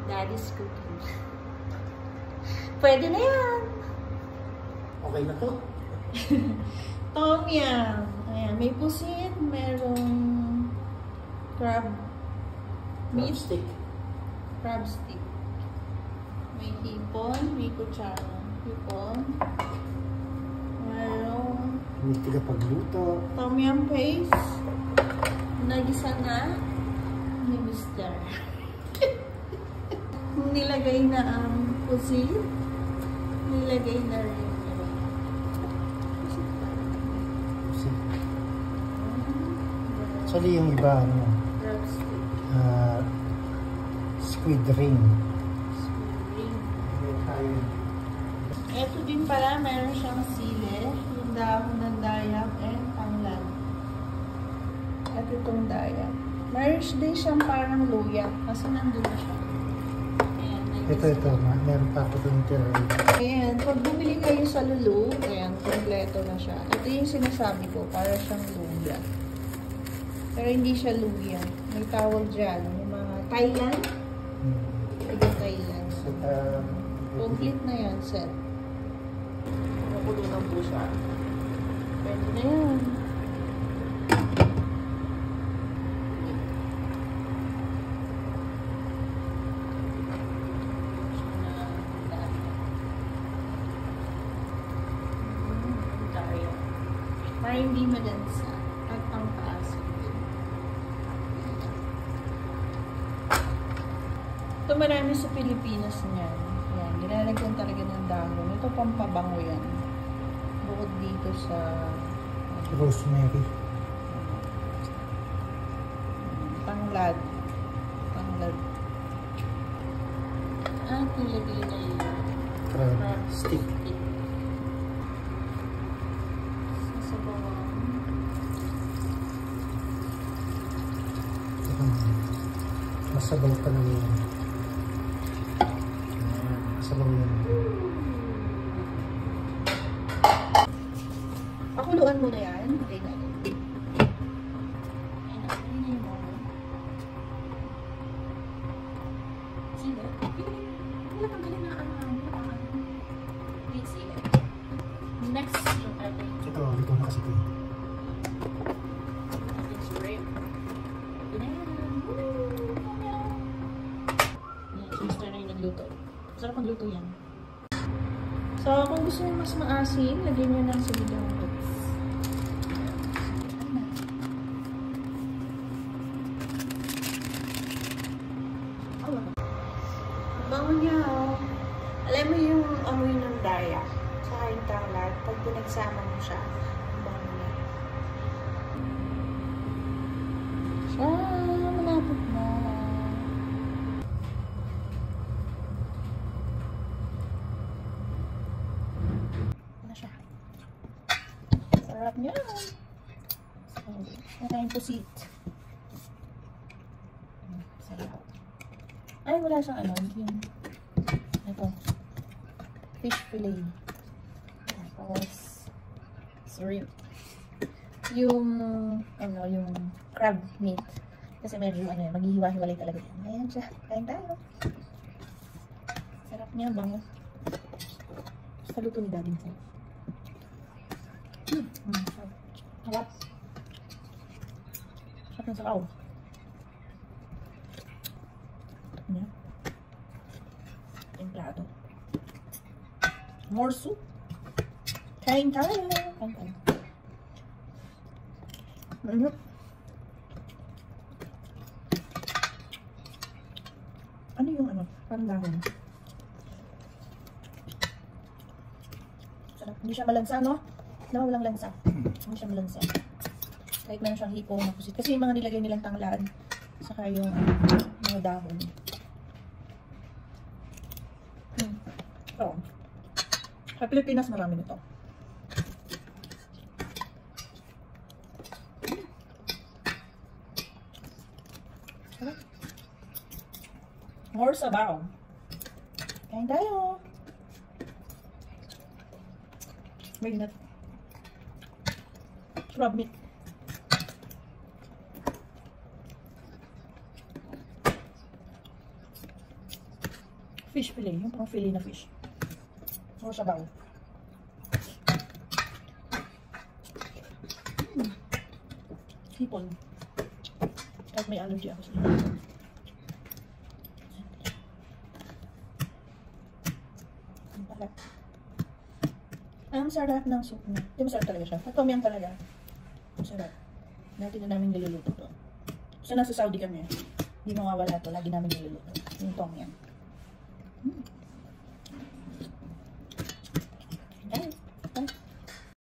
Daddy's cooking. Pwede na yan. Okay na to. Tom yum. Ayan, may pusit, merong crab meat. Crab stick. Crab stick. May hipon, may kutsara. Hipon. Merong May tigapagluto. tom yum paste. Nagisa na ni Mr. Nilagay na ang pusit. Nilagay na rin. Actually, yung iba, ano, Crab stick. squid ring. Ito din pala, meron siyang sile, yung dahon ng dayap, and tanglad. At itong dayap. Meron din siyang parang luya, kasi nandun na siya. Ayan, Ito. Meron pa ako doon tira. Ayan, pag bumili kayo sa Lulu, ayan, kompleto na siya. Ito yung sinasabi ko, para siyang luya. Pero hindi siya luya. May tawag dyan, yung mga Thailand. Ito Thailand. Complete na yan, set. Makulo na po siya. Pwede na yan. Para hindi madansa at pangtaas. Ito marami sa Pilipinas niyan. Yan, nilalagyan talaga ng dahon. Ito pampabango yan. Bukod dito sa Rosemary. tanglad. Tanglad. At nilagay na yung Crab stick. Sa bawang. Masabaw pa lang yun. Masabaw yun. Pakuluan mo na yan. Okay na. Next, yung ating Ito na kasi ito. shrimp. Sister na yung nagluto. Sarap magluto yan. So, kung gusto nyo mas maasim, lagyan nyo ng siligang mix. Bango niya, oh. Alam mo yung amoy ng daya. Saka yung tanglad, pag pinagsama mo siya, bango niya. Siya, malapit na. Ano siya? Sarap niya. Ito yung pusit. Sarap. Ay, wala siyang ano. Yung, ito. Fish fillet. Tapos, shrimp. Yung, ano, yung crab meat. Kasi medyo, ano, maghihiwa-hiwalay talaga yan. Ayan siya. Kain tayo. Sarap niya, bango. Sa luto ni Daddy. Sarap. Sarap ng sabaw. Niya. Templado. More soup. Kain tayo. Kain tayo. Ano yung ano? Parang dahon. Sarap. Hindi siya malansa, no? No, walang lansa. Hindi siya malansa. Kahit meron siyang hipo na pusit. Kasi yung mga nilagay nilang tanglad. Saka yung mga dahon. So, sa Pilipinas marami nito. More sabaw. Kain tayo. Mainit. Crab meat. Fish fillet, yung pang fillet na fish. O sabaw. Hipon. Kahit may allergy ako sa hipon. Ang sarap ng soup niya. Di masarap talaga siya. At tom yum talaga. Masarap. Dati na namin niluluto to. So nasa Saudi kami. Hindi mawawala to. Lagi namin niluluto. Yung tom yum.